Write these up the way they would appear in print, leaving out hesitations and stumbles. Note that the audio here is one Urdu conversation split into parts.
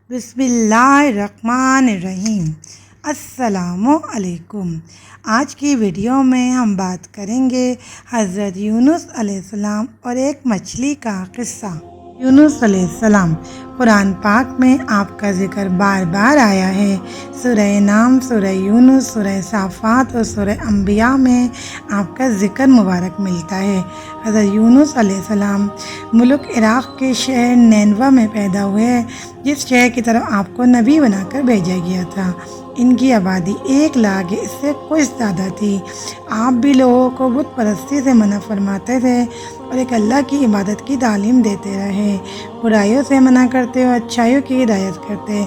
بسم اللہ الرحمن الرحیم۔ السلام علیکم۔ آج کی ویڈیو میں ہم بات کریں گے حضرت یونس علیہ السلام اور ایک مچھلی کا قصہ۔ یونس علیہ السلام، قرآن پاک میں آپ کا ذکر بار بار آیا ہے۔ سورہ نام، سورہ یونس، سورہ صافات اور سورہ انبیاء میں آپ کا ذکر مبارک ملتا ہے۔ حضرت یونس علیہ السلام ملک عراق کے شہر نینوا میں پیدا ہوئے، جس شہر کی طرف آپ کو نبی بنا کر بھیجا گیا تھا۔ ان کی آبادی 1 لاکھ اس سے کچھ زیادہ تھی۔ آپ بھی لوگوں کو بت پرستی سے منع فرماتے تھے اور ایک اللہ کی عبادت کی تعلیم دیتے رہے، برائیوں سے منع کرتے اور اچھائیوں کی ہدایت کرتے۔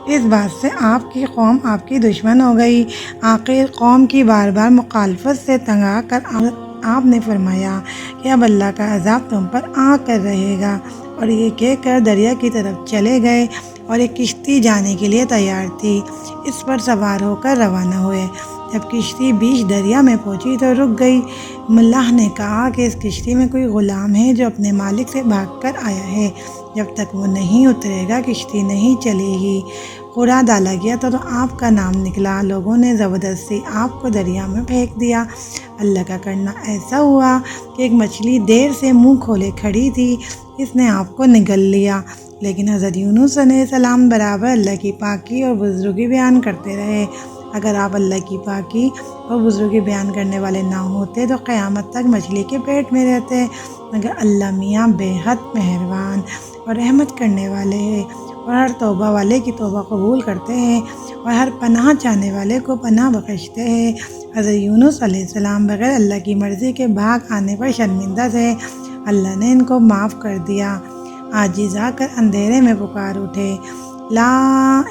اس بات سے آپ کی قوم آپ کی دشمن ہو گئی۔ آخر قوم کی بار بار مخالفت سے تنگ آ کر آپ نے فرمایا کہ اب اللہ کا عذاب تم پر آ کر رہے گا، اور یہ کہہ کر دریا کی طرف چلے گئے اور ایک کشتی جانے کے لیے تیار تھی۔ اس پر سوار ہو کر روانہ ہوئے۔ جب کشتی بیچ دریا میں پہنچی تو رک گئی۔ ملاح نے کہا کہ اس کشتی میں کوئی غلام ہے جو اپنے مالک سے بھاگ کر آیا ہے، جب تک وہ نہیں اترے گا کشتی نہیں چلے گی۔ کوڑا ڈالا گیا تو آپ کا نام نکلا۔ لوگوں نے زبردستی آپ کو دریا میں پھینک دیا۔ اللہ کا کرنا ایسا ہوا کہ ایک مچھلی دیر سے منہ کھولے کھڑی تھی، اس نے آپ کو نگل لیا۔ لیکن حضرت یونس علیہ السلام برابر اللہ کی پاکی اور بزرگی بیان کرتے رہے۔ اگر آپ اللہ کی پاکی اور بزرگی بیان کرنے والے نہ ہوتے تو قیامت تک مچھلی کے پیٹ میں رہتے، مگر اللہ میاں بے حد مہربان اور رحمت کرنے والے ہیں، اور ہر توبہ والے کی توبہ قبول کرتے ہیں، اور ہر پناہ چاہنے والے کو پناہ بخشتے ہیں۔ حضرت یونس علیہ السلام بغیر اللہ کی مرضی کے بھاگ آنے پر شرمندہ تھے۔ اللہ نے ان کو معاف کر دیا۔ عاجز آ کر اندھیرے میں پکار اٹھے، لا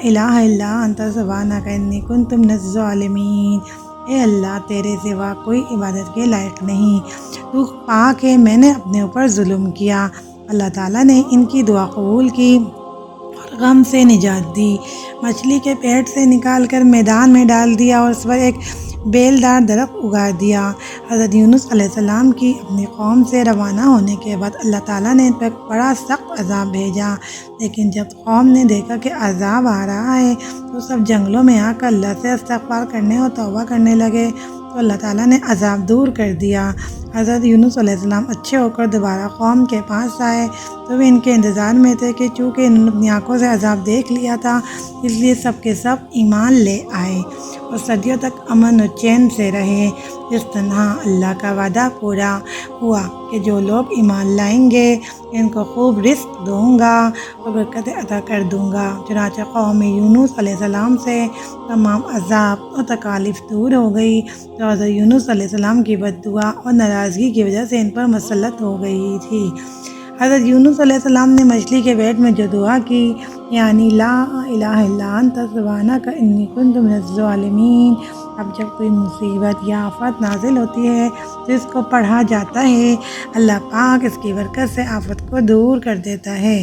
الہ الا انت سبحانک انی کنت من الظالمین۔ اے اللہ، تیرے سوا کوئی عبادت کے لائق نہیں، تو پاک ہے، میں نے اپنے اوپر ظلم کیا۔ اللہ تعالیٰ نے ان کی دعا قبول کی اور غم سے نجات دی۔ مچھلی کے پیٹ سے نکال کر میدان میں ڈال دیا اور اس پر ایک بیلدار درخت اگا دیا۔ حضرت یونس علیہ السلام کی اپنی قوم سے روانہ ہونے کے بعد اللہ تعالیٰ نے ان پر بڑا سخت عذاب بھیجا، لیکن جب قوم نے دیکھا کہ عذاب آ رہا ہے تو سب جنگلوں میں آ کر اللہ سے استغفار کرنے اور توبہ کرنے لگے، تو اللہ تعالیٰ نے عذاب دور کر دیا۔ حضرت یونس علیہ السلام اچھے ہو کر دوبارہ قوم کے پاس آئے تو وہ ان کے انتظار میں تھے کہ چونکہ انہوں نے اپنی آنکھوں سے عذاب دیکھ لیا تھا، اس لیے سب کے سب ایمان لے آئے اور صدیوں تک امن و چین سے رہے۔ جس طرح اللہ کا وعدہ پورا ہوا کہ جو لوگ ایمان لائیں گے ان کو خوب رزق دوں گا اور برکتیں عطا کر دوں گا۔ چنانچہ قوم یونس علیہ السلام سے تمام عذاب اور تکالیف دور ہو گئی، جو حضرت یونس علیہ السلام کی بد دعا اور ناراضگی کی وجہ سے ان پر مسلط ہو گئی تھی۔ حضرت یونس علیہ السلام نے مچھلی کے پیٹ میں جو دعا کی، یعنی لا الہ الا انت سبحانک انی کنت من الظالمین، اب جب کوئی مصیبت یا آفت نازل ہوتی ہے تو اس کو پڑھا جاتا ہے، اللہ پاک اس کی برکت سے آفت کو دور کر دیتا ہے۔